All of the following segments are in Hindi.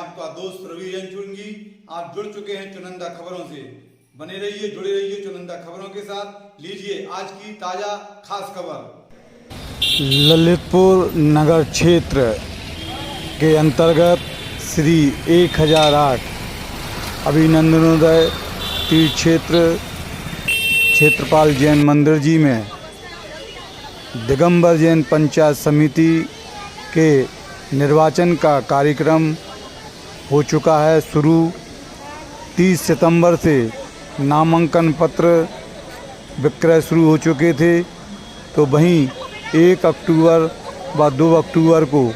आपका दोस्त रवि चुनगी। आप जुड़ चुके हैं चुनिंदा खबरों से। बने रहिए, जुड़े रहिए चुनिंदा खबरों के साथ। लीजिए आज की ताजा खास खबर। ललितपुर नगर क्षेत्र के अंतर्गत श्री 1008 अभिनंदनोदय तीर्थ क्षेत्र क्षेत्रपाल जैन मंदिर जी में दिगंबर जैन पंचायत समिति के निर्वाचन का कार्यक्रम हो चुका है शुरू। 30 सितंबर से नामांकन पत्र विक्रय शुरू हो चुके थे, तो वहीं 1 अक्टूबर व 2 अक्टूबर को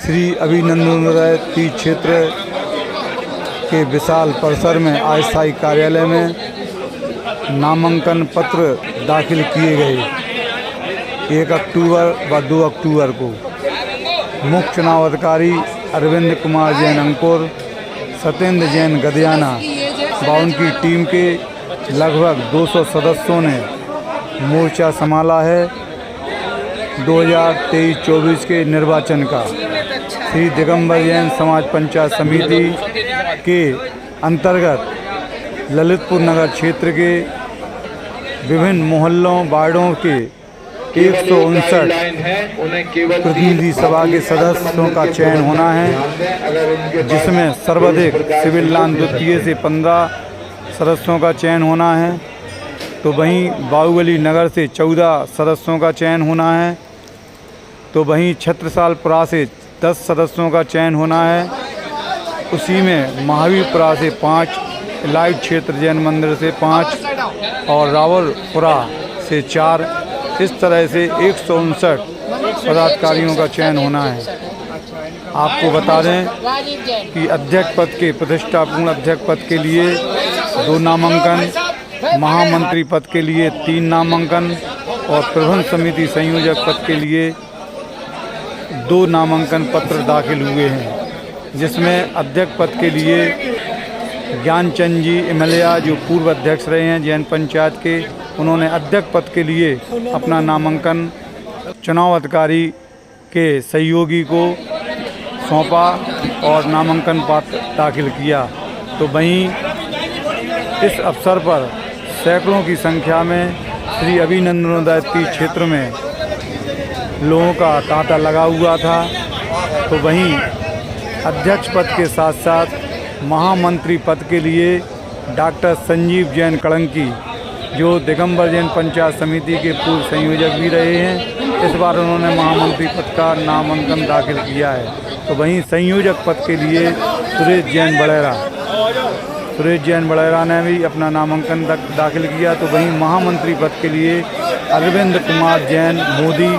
श्री अभिनंदनोदय तीर्थ क्षेत्र के विशाल परिसर में अस्थायी कार्यालय में नामांकन पत्र दाखिल किए गए। 1 अक्टूबर व 2 अक्टूबर को मुख्य चुनाव अधिकारी अरविंद कुमार जैन अंकुर, सत्येंद्र जैन गदियाना व उनकी टीम के लगभग 200 सदस्यों ने मोर्चा संभाला है 2023-24 के निर्वाचन का। श्री दिगंबर जैन समाज पंचायत समिति के अंतर्गत ललितपुर नगर क्षेत्र के विभिन्न मोहल्लों वार्डों के 159 प्रतिनिधि सभा के सदस्यों का चयन होना है, जिसमें सर्वाधिक सिविल लाइन द्वितीय से 15 सदस्यों का चयन होना है, तो वहीं बाहुबली नगर से 14 सदस्यों का चयन होना है, तो वहीं छत्रसालपुरा से 10 सदस्यों का चयन होना है। उसी में महावीरपुरा से 5, इलाइट क्षेत्र जैन मंदिर से 5 और रावलपुरा से 4, इस तरह से 159 पदाधिकारियों का चयन होना है। आपको बता दें कि अध्यक्ष पद के प्रतिष्ठापूर्ण अध्यक्ष पद के लिए 2 नामांकन, महामंत्री पद के लिए 3 नामांकन और प्रबंध समिति संयोजक पद के लिए 2 नामांकन पत्र दाखिल हुए हैं, जिसमें अध्यक्ष पद के लिए ज्ञानचंद जी इमलिया, जो पूर्व अध्यक्ष रहे हैं जैन पंचायत के, उन्होंने अध्यक्ष पद के लिए अपना नामांकन चुनाव अधिकारी के सहयोगी को सौंपा और नामांकन पत्र दाखिल किया। तो वहीं इस अवसर पर सैकड़ों की संख्या में श्री अभिनंदनोदय तीर्थ क्षेत्र में लोगों का तांता लगा हुआ था। तो वहीं अध्यक्ष पद के साथ साथ महामंत्री पद के लिए डॉक्टर संजीव जैन कड़ंकी, जो दिगंबर जैन पंचायत समिति के पूर्व संयोजक भी रहे हैं, इस बार उन्होंने महामंत्री पद का नामांकन दाखिल किया है। तो वहीं संयोजक पद के लिए सुरेश जैन बड़ेरा ने भी अपना नामांकन दाखिल किया। तो वहीं महामंत्री पद के लिए अरविंद कुमार जैन मोदी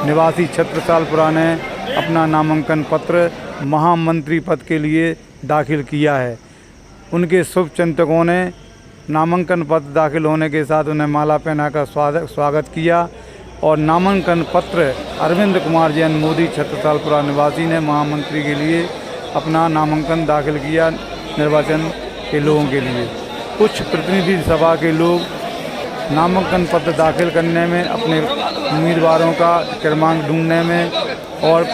निवासी छत्रसालपुरा ने अपना नामांकन पत्र महामंत्री पद के लिए दाखिल किया है। उनके शुभचिंतकों ने नामांकन पत्र दाखिल होने के साथ उन्हें माला पहनाकर स्वागत किया और नामांकन पत्र अरविंद कुमार जैन मोदी छत्रसालपुरा निवासी ने महामंत्री के लिए अपना नामांकन दाखिल किया निर्वाचन के लोगों के लिए। कुछ प्रतिनिधि सभा के लोग नामांकन पत्र दाखिल करने में, अपने उम्मीदवारों का क्रमांक ढूंढने में और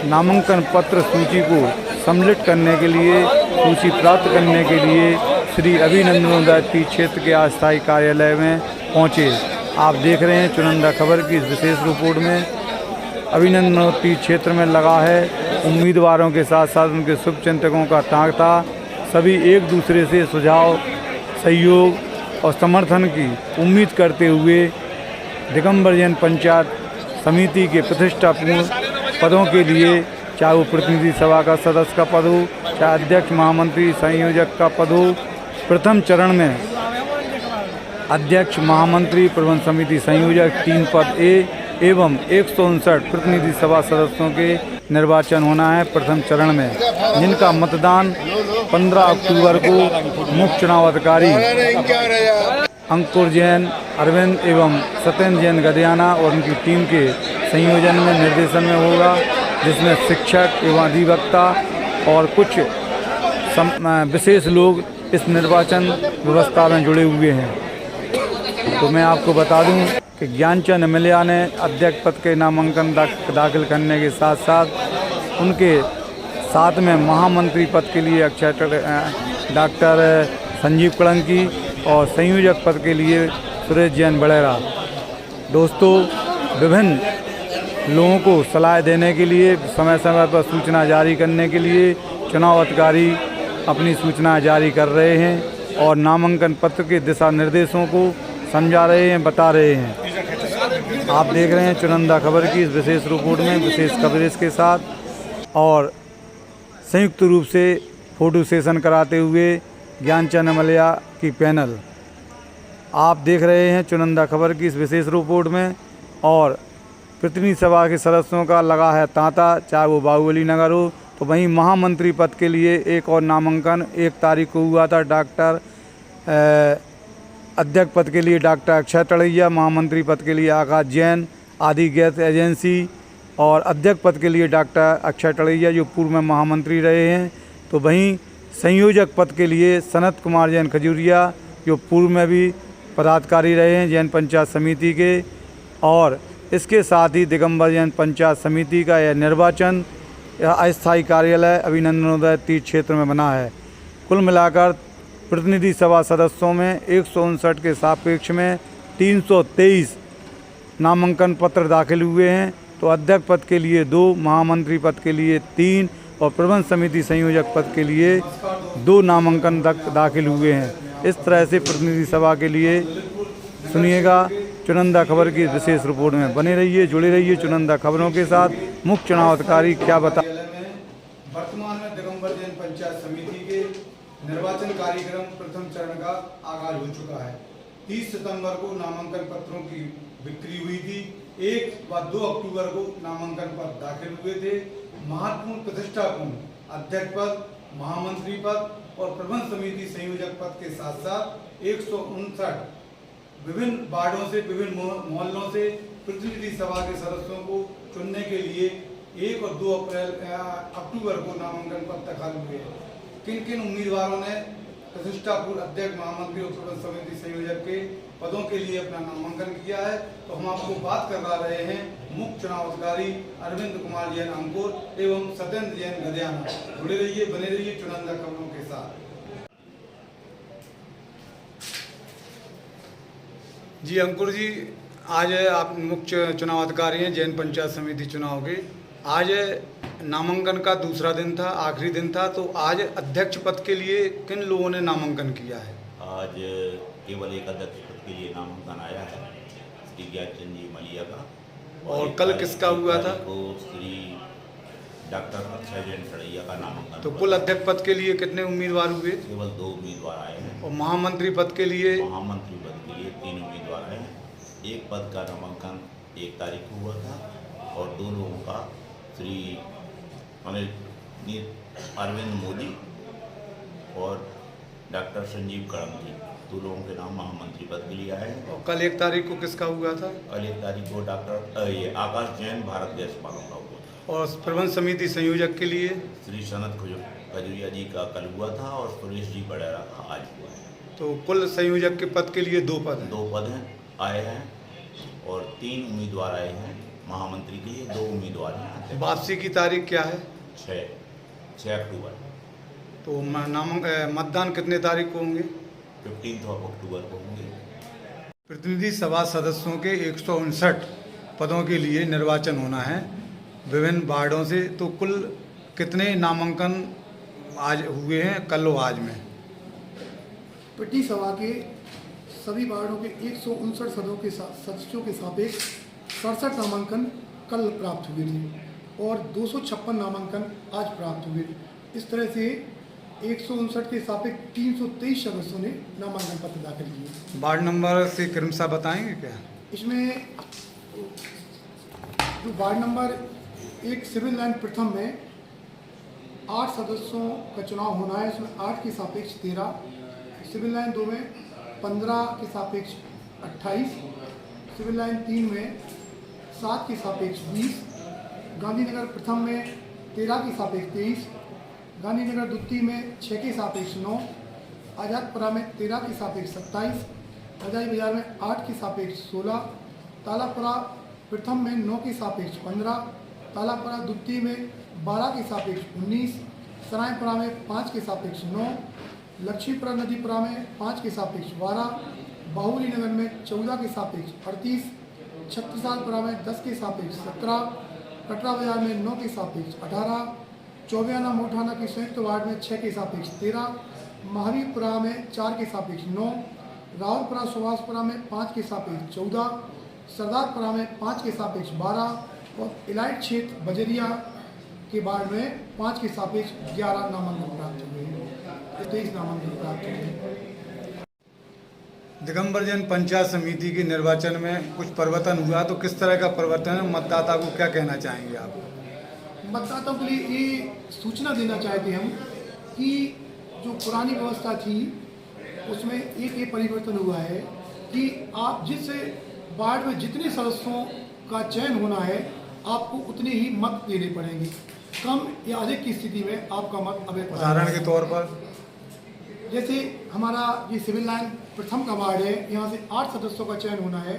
नामांकन पत्र सूची को सम्मिलित करने के लिए, सूची प्राप्त करने के लिए श्री अभिनंदनोदय तीर्थ क्षेत्र के अस्थायी कार्यालय में पहुंचे। आप देख रहे हैं चुनिंदा खबर की इस विशेष रिपोर्ट में। अभिनंदनोदय तीर्थ क्षेत्र में लगा है उम्मीदवारों के साथ साथ उनके शुभचिंतकों का तांता। सभी एक दूसरे से सुझाव, सहयोग और समर्थन की उम्मीद करते हुए दिगंबर जैन पंचायत समिति के प्रतिष्ठापूर्ण पदों के लिए, चाहे वो प्रतिनिधि सभा का सदस्य का पद हो, चाहे अध्यक्ष महामंत्री संयोजक का पद हो, प्रथम चरण में अध्यक्ष महामंत्री प्रबंध समिति संयोजक 3 पद एवं 159 प्रतिनिधि सभा सदस्यों के निर्वाचन होना है प्रथम चरण में, जिनका मतदान 15 अक्टूबर को मुख्य चुनाव अधिकारी अंकुर जैन, अरविंद एवं सत्येंद्र जैन गदियाना और उनकी टीम के संयोजन में, निर्देशन में होगा, जिसमें शिक्षक एवं अधिवक्ता और कुछ विशेष लोग इस निर्वाचन व्यवस्था में जुड़े हुए हैं। तो मैं आपको बता दूं कि ज्ञानचंद इमलिया ने अध्यक्ष पद के नामांकन दाखिल करने के साथ साथ उनके साथ में महामंत्री पद के लिए डॉक्टर संजीव कड़ंकी और संयोजक पद के लिए सुरेश जैन बड़ेरा। दोस्तों, विभिन्न लोगों को सलाह देने के लिए, समय समय पर सूचना जारी करने के लिए चुनाव अधिकारी अपनी सूचना जारी कर रहे हैं और नामांकन पत्र के दिशा निर्देशों को समझा रहे हैं, बता रहे हैं। आप देख रहे हैं चुनिंदा खबर की इस विशेष रिपोर्ट में विशेष कवरेज के साथ और संयुक्त रूप से फोटो सेशन कराते हुए ज्ञानचंद मलया की पैनल। आप देख रहे हैं चुनिंदा खबर की इस विशेष रिपोर्ट में और प्रतिनिधि सभा के सदस्यों का लगा है तांता, चाहे वो बाहुबली नगर हो। तो वहीं महामंत्री पद के लिए एक और नामांकन 1 तारीख को हुआ था। अध्यक्ष पद के लिए डॉक्टर अक्षय तड़ैया, महामंत्री पद के लिए आकाश जैन, आदि गैस एजेंसी और अध्यक्ष पद के लिए डॉक्टर अक्षय तड़ैया जो पूर्व में महामंत्री रहे हैं। तो वहीं संयोजक पद के लिए सनत कुमार जैन खजूरिया जो पूर्व में भी पदाधिकारी रहे हैं जैन पंचायत समिति के। और इसके साथ ही दिगंबर जैन पंचायत समिति का यह निर्वाचन अस्थायी कार्यालय अभिनंदनोदय तीर्थ क्षेत्र में बना है। कुल मिलाकर प्रतिनिधि सभा सदस्यों में 159 के सापेक्ष में 323 नामांकन पत्र दाखिल हुए हैं। तो अध्यक्ष पद के लिए 2, महामंत्री पद के लिए 3 और प्रबंध समिति संयोजक पद के लिए 2 नामांकन दाखिल हुए हैं। इस तरह से प्रतिनिधि सभा के लिए सुनिएगा चुनिंदा खबर की विशेष रिपोर्ट में बने रहिए, जुड़े रहिए चुनिंदा खबरों के साथ। मुख्य चुनाव अधिकारी क्या बता। वर्तमान में दिगंबर जैन पंचायत समिति के निर्वाचन कार्यक्रम प्रथम चरण का आगाज हो चुका है। 30 सितंबर को नामांकन पत्रों की बिक्री हुई थी। 1 व 2 अक्टूबर को नामांकन पत्र दाखिल हुए थे। महत्वपूर्ण प्रतिष्ठापूर्ण अध्यक्ष पद, महामंत्री पद और प्रबंध समिति संयोजक पद के साथ साथ 159 विभिन्न वार्डों से, विभिन्न मोहल्लों से प्रतिनिधि सभा के सदस्यों को चुनने के लिए 1 और 2 अक्टूबर को नामांकन पत्र दाखिल हुए। किन किन उम्मीदवारों ने प्रतिष्ठापूर्ण अध्यक्ष, महामंत्री और प्रबंध समिति संयोजक के पदों के लिए अपना नामांकन किया है, तो हम आपको बात करवा रहे हैं मुख्य चुनाव अधिकारी अरविंद कुमार जैन अंकुर एवं सत्येंद्र जैन गदियाना। जुड़े रहिए, बने रहिए चुनिंदा खबरों के साथ। जी अंकुर जी, आज आप मुख्य चुनाव अधिकारी हैं जैन पंचायत समिति चुनाव के। आज नामांकन का दूसरा दिन था, आखिरी दिन था। तो आज अध्यक्ष पद के लिए किन लोगों ने नामांकन किया है? आज केवल एक अध्यक्ष पद के लिए नामांकन आया है, श्री ज्ञानचंद जी मलिया का। और कल किसका हुआ था? श्री डॉक्टर अक्षय जैन तड़ैया का नामांकन। तो कुल अध्यक्ष पद के लिए कितने उम्मीदवार हुए? केवल 2 उम्मीदवार आए हैं। और महामंत्री पद के लिए? महामंत्री पद के लिए 3 उम्मीदवार आए हैं। एक पद का नामांकन 1 तारीख को हुआ था और 2 लोगों का श्री अरविंद मोदी और डॉक्टर संजीव कड़ंकी, 2 लोगों के नाम महामंत्री पद के लिए आए हैं। और कल 1 तारीख को किसका हुआ था? कल 1 तारीख को डॉक्टर आकाश जैन भारत गैस वालों का हुआ था। और प्रबंध समिति संयोजक के लिए? श्री सनत खजूरिया जी का कल हुआ था और सुरेश जी बड़ेरा का आज हुआ है। तो कुल संयोजक के पद के लिए 2 पद हैं। 2 पद हैं आए हैं और 3 उम्मीदवार आए हैं। महामंत्री के लिए 2 उम्मीदवार हैं। वापसी की तारीख क्या है? 6 अक्टूबर। तो मतदान कितने तारीख को होंगे? 15 अक्टूबर को होंगे। प्रतिनिधि सभा सदस्यों के 159 पदों के लिए निर्वाचन होना है विभिन्न वार्डों से। तो कुल कितने नामांकन आज हुए हैं, कल और आज में? प्रतिनिधि सभा के सभी वार्डों के 159 सदस्यों के सापेक्ष 67 नामांकन कल प्राप्त हुए थे और 256 नामांकन आज प्राप्त हुए। इस तरह से 159 के सापेक्ष 323 सदस्यों ने नामांकन पत्र दाखिल किए। वार्ड नंबर से क्रमशः बताएंगे क्या? इसमें जो वार्ड नंबर 1 सिविल लाइन प्रथम में 8 सदस्यों का चुनाव होना है। इसमें 8 के सापेक्ष 13, सिविल लाइन 2 में 15 के सापेक्ष 28, सिविल लाइन 3 में 7 के सापेक्ष 20, गांधीनगर प्रथम में 13 के सापेक्ष 23, गांधीनगर द्वितीय में 6 के सापेक्ष 9, आज़ादपुरा में 13 के सापेक्ष 27, रजाई बाजार में 8 के सापेक्ष 16, तालापुरा प्रथम में 9 के सापेक्ष 15, तालापरा द्वितीय में 12 के सापेक्ष 19, सरायपुरा में 5 के सापेक्ष 9, लक्ष्मीपुरा नदीपुरा में 5 के सापेक्ष 12, बाहुली नगर में 14 के सापेक्ष 38, छत्तीसगढ़पुरा में 10 के सापेक्ष 17, कटरा बाजार में 9 के सापेक्ष 18, चौबियाना मोठाना के संयुक्त वार्ड में 6 के सापेक्ष 13, महावीरपुरा में 4 के सापेक्ष 9, रावलपुरा सुभाषपुरा में 5 के सापेक्ष 14, सरदारपुरा में 5 के सापेक्ष 12 और इलाइट क्षेत्र बजरिया के वार्ड में 5 के सापेक्ष 11 नामांकन प्राप्त हुए हैं। 23 नामांकन प्राप्त हुए हैं। दिगंबर जैन पंचायत समिति के निर्वाचन में कुछ परिवर्तन हुआ, तो किस तरह का परिवर्तन है, मतदाता को क्या कहना चाहेंगे आप? मतदाताओं के लिए ये सूचना देना चाहते हम कि जो पुरानी व्यवस्था थी उसमें एक ये परिवर्तन हुआ है कि आप जिस वार्ड में जितने सदस्यों का चयन होना है आपको उतने ही मत देने पड़ेंगे। कम या अधिक की स्थिति में आपका मत अवैध। उदाहरण के तौर पर जैसे हमारा ये सिविल लाइन प्रथम का वार्ड है, यहाँ से 8 सदस्यों का चयन होना है।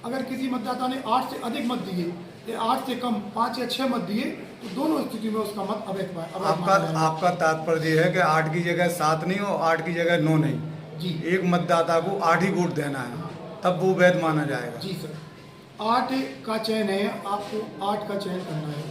अगर किसी मतदाता ने 8 से अधिक मत दिए या 8 से कम 5 या 6 मत दिए तो दोनों स्थिति में उसका मत अवैध। आपका तात्पर्य है कि 8 की जगह 7 नहीं और 8 की जगह 9 नहीं जी, एक मतदाता को 8 ही वोट देना है, तब वो वैध माना जाएगा। जी सर, 8 का चयन है, आपको 8 का चयन करना है।